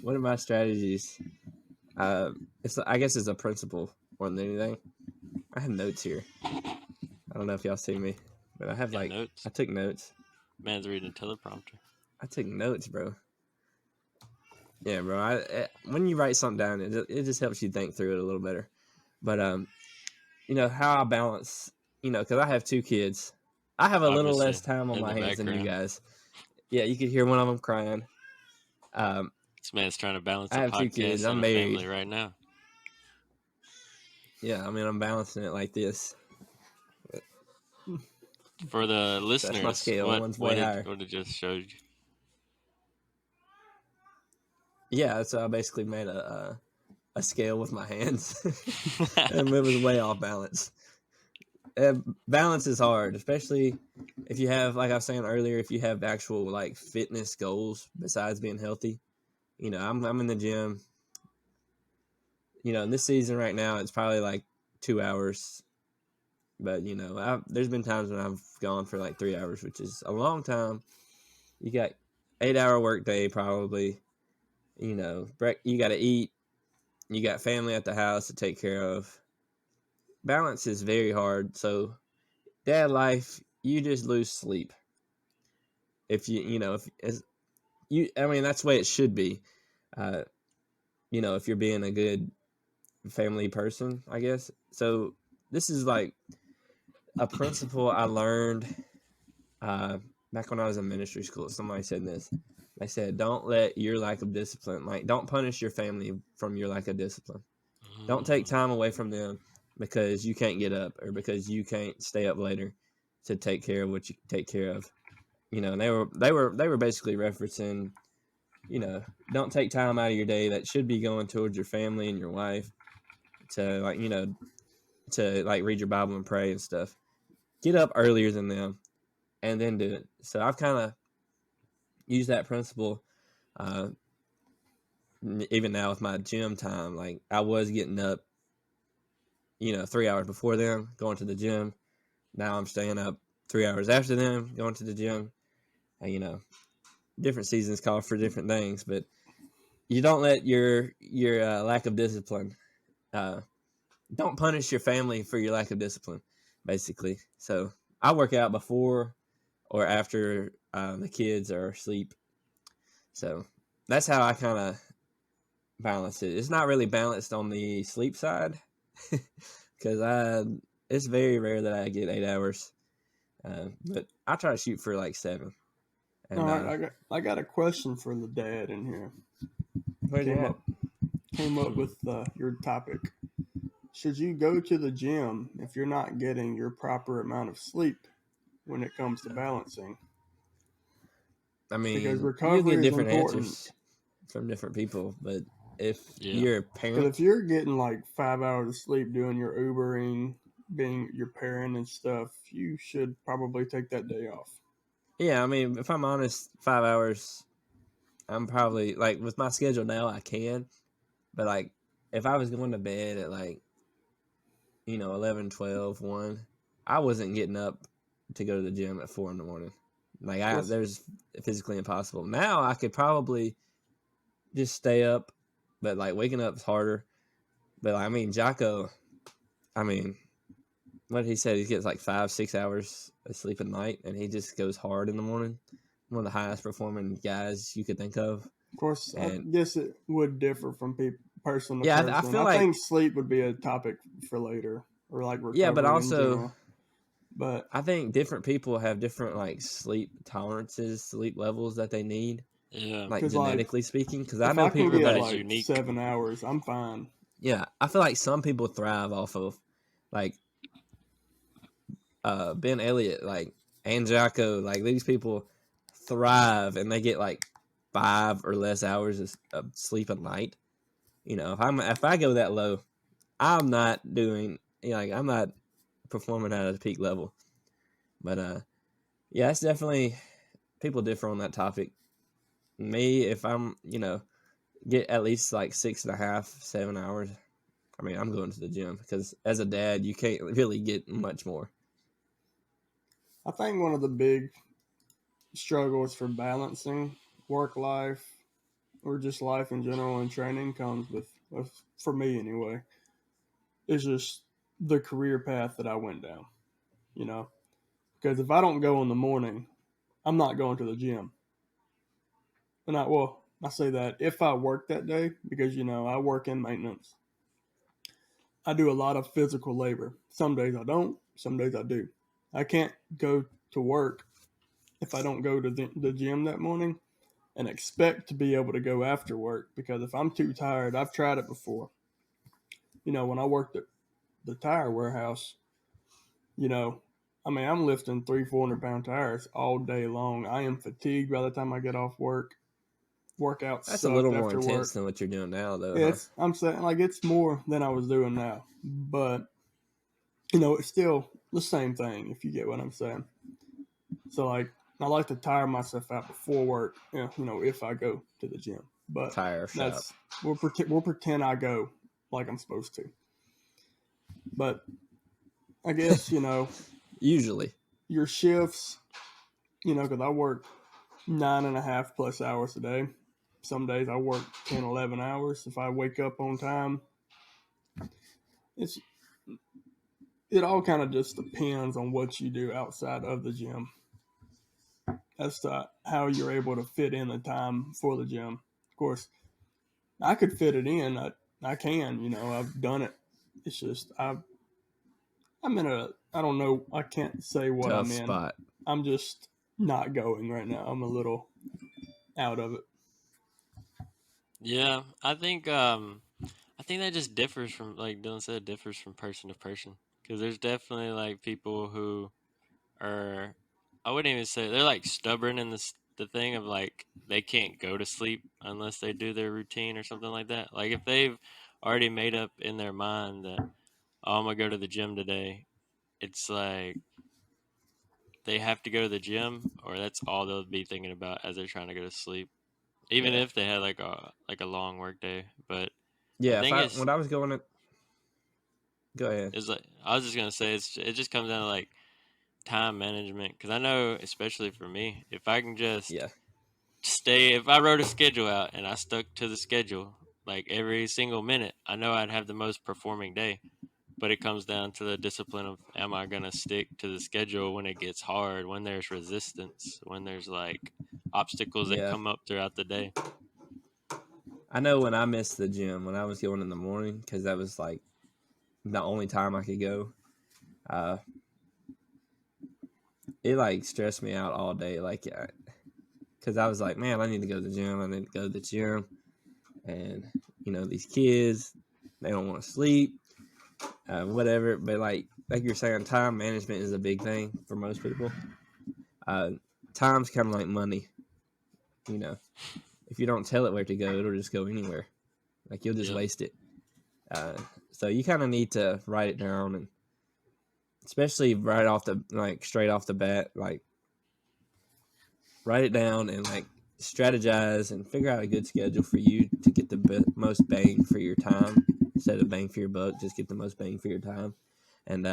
One of my strategies, I guess it's a principle more than anything. I have notes here. I don't know if y'all see me, but I have notes. I took notes. Man's reading a teleprompter. I took notes, bro. Yeah, bro. When you write something down, it just helps you think through it a little better. But how I balance, because I have 2 kids. I have a little Obviously, less time on in my the hands than you background. guys. Yeah, you could hear one of them crying. This man's trying to balance I a have 2 kids. podcast I'm and a married. family right now. Yeah, I mean, I'm balancing it like this. For the That's my listeners, scale. One's way higher. what it just showed you? Yeah, so I basically made a scale with my hands, and it was way off balance. Balance is hard, especially if you have, like I was saying earlier, if you have actual like fitness goals besides being healthy. I'm in the gym. In this season right now, it's probably like 2 hours. But there's been times when I've gone for like 3 hours, which is a long time. You got 8-hour workday probably. You got to eat. You got family at the house to take care of. Balance is very hard. So, dad life, you just lose sleep. If that's the way it should be. If you're being a good family person, I guess. So, this is like a principle I learned back when I was in ministry school. Somebody said this. They said, don't let your lack of discipline, don't punish your family from your lack of discipline. Don't take time away from them because you can't get up or because you can't stay up later to take care of what you take care of. And they were basically referencing, don't take time out of your day that should be going towards your family and your wife to read your Bible and pray and stuff. Get up earlier than them and then do it. So I've kind of used that principle even now with my gym time. Like I was getting up 3 hours before them, going to the gym. Now I'm staying up 3 hours after them, going to the gym. And, different seasons call for different things, but you don't let your lack of discipline. Don't punish your family for your lack of discipline, basically. So I work out before or after the kids are asleep. So that's how I kind of balance it. It's not really balanced on the sleep side because it's very rare that I get 8 hours, but I try to shoot for like 7. And All right, I got a question for the dad in here. Came up with your topic. Should you go to the gym if you're not getting your proper amount of sleep when it comes to balancing? I mean, because you recovery get different is important. answers from different people, but if Yeah. you're a But parent, if you're getting like 5 hours of sleep doing your Ubering, being your parent and stuff, you should probably take that day off. yeah, I mean, if I'm honest, 5 hours, I'm probably like with my schedule now, I can, but like if I was going to bed at like 11, 12, 1, I wasn't getting up to go to the gym at 4 in the morning. Like there's physically impossible. Now I could probably just stay up, but like waking up is harder. But I mean, Jocko, what he said, he gets like 5-6 hours of sleep a night, and he just goes hard in the morning. One of the highest performing guys you could think of. Of course, I guess it would differ from person to Yeah, person. I feel like think sleep would be a topic for later, or like recovery. Yeah, but in also, general. But I think different people have different like sleep tolerances, sleep levels that they need. Yeah. Like genetically speaking, because I if know I can people get that like unique. 7 hours, I'm fine. Yeah, I feel like some people thrive off of like Ben Elliott, like and Jocko, like these people thrive and they get like 5 or less hours of sleep a night. If I go that low, I'm not doing I'm not performing at a peak level. But yeah, it's definitely people differ on that topic. Me, if I'm get at least like 6.5, 7 hours, I mean, I'm going to the gym because as a dad, you can't really get much more. I think one of the big struggles for balancing work life or just life in general and training comes with for me anyway, is just the career path that I went down, you know? Because if I don't go in the morning, I'm not going to the gym. And I say that if I work that day, because, I work in maintenance. I do a lot of physical labor. Some days I don't, some days I do. I can't go to work if I don't go to the gym that morning and expect to be able to go after work, because if I'm too tired, I've tried it before. When I worked at the tire warehouse, I'm lifting 400 pound tires all day long. I am fatigued by the time I get off work. Workout That's a little sucked more after intense work. than what you're doing now, though, huh? I'm saying, like, it's more than I was doing now, but it's still the same thing, if you get what I'm saying. So, like, I like to tire myself out before work, if I go to the gym. But Tire shop. we'll pretend I go like I'm supposed to. But I guess, Usually. your shifts, because I work 9.5 plus hours a day. Some days I work 10, 11 hours. If I wake up on time, it all kind of just depends on what you do outside of the gym as to how you're able to fit in the time for the gym. Of course, I could fit it in. I can, I've done it. It's just I'm in I don't know, I can't say what Tough I'm in. spot. I'm just not going right now. I'm a little out of it. Yeah, I think that just differs from, like Dylan said, differs from person to person. Because there's definitely like people who are, I wouldn't even say they're like stubborn in the thing of like they can't go to sleep unless they do their routine or something like that. Like if they've already made up in their mind that, oh, I'm gonna go to the gym today, it's like they have to go to the gym, or that's all they'll be thinking about as they're trying to go to sleep, even Yeah. if they had like a long work day. But I Yeah, think when I was going to... Go ahead. it's like, I was just gonna say, it just comes down to like time management, because I know, especially for me, if I can just Yeah. if I wrote a schedule out and I stuck to the schedule like every single minute, I know I'd have the most performing day. But it comes down to the discipline of, am I going to stick to the schedule when it gets hard, when there's resistance, when there's like obstacles that Yeah. come up throughout the day. I know when I missed the gym, when I was going in the morning, because that was like the only time I could go, it like stressed me out all day. Like, because I was like, man, I need to go to the gym. I need to go to the gym. And, these kids, they don't want to sleep, whatever. But like you're saying, time management is a big thing for most people. Time's kind of like money. If you don't tell it where to go, it'll just go anywhere. Like, you'll just waste it. So you kind of need to write it down, and especially straight off the bat, like, write it down and like strategize and figure out a good schedule for you to get the most bang for your time. Instead of bang for your buck, just get the most bang for your time. And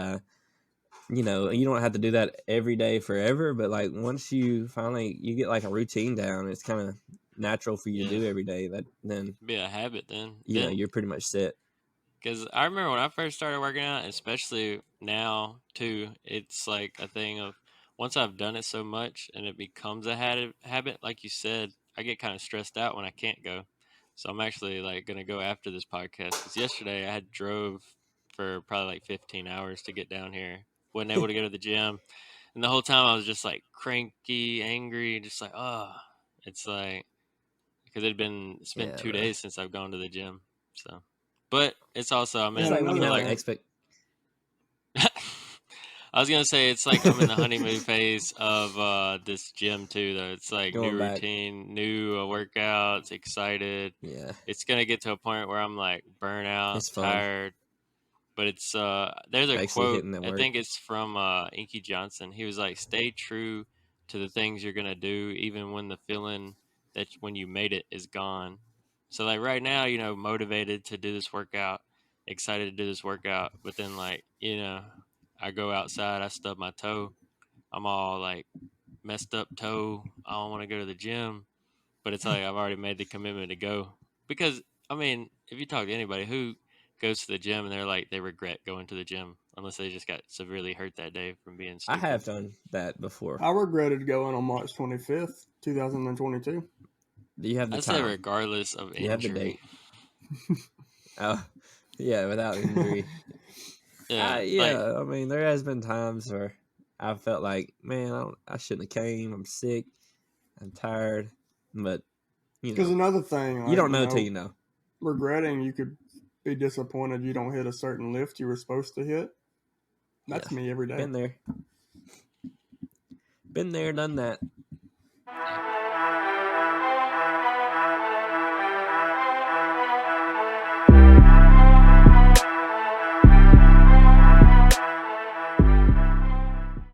you don't have to do that every day forever, but like once you finally get like a routine down, it's kind of natural for you to do every day. Then be a habit then. You're pretty much set. Because I remember when I first started working out, especially now too, it's like a thing of, once I've done it so much and it becomes a habit, like you said, I get kind of stressed out when I can't go. So I'm actually like going to go after this podcast, because yesterday I had drove for probably like 15 hours to get down here. Wasn't able to go to the gym. And the whole time I was just like cranky, angry, just like, oh, it's like, because it's been Yeah, 2 days since I've gone to the gym. So, but it's also, I'm it's And like when you in another have like, thing, I was gonna say, it's like I'm in the honeymoon phase of this gym too. Though it's like new going back. routine, new workouts, excited. Yeah, It's gonna get to a point where I'm like burnout, it's fun. tired. But it's there's a Actually quote. hitting the I work. think it's from Inky Johnson. He was like, "Stay true to the things you're gonna do, even when the feeling that when you made it is gone." So like right now, motivated to do this workout, excited to do this workout, but then like I go outside, I stub my toe, I'm all like messed up toe. I don't want to go to the gym. but it's like I've already made the commitment to go. Because I mean, if you talk to anybody who goes to the gym and they're like they regret going to the gym unless they just got severely hurt that day from being I stupid. have done that before. I regretted going on March 25th, 2022. Do you have the I say time? regardless of Do you have the injury. date? Oh, yeah, without injury. Yeah, I mean, there has been times where I felt like, man, I shouldn't have came. I'm sick. I'm tired. But, Because another thing, you like, don't know till you know. regretting, you could be disappointed you don't hit a certain lift you were supposed to hit. That's Yeah. me every day. Been there. Been there, done that.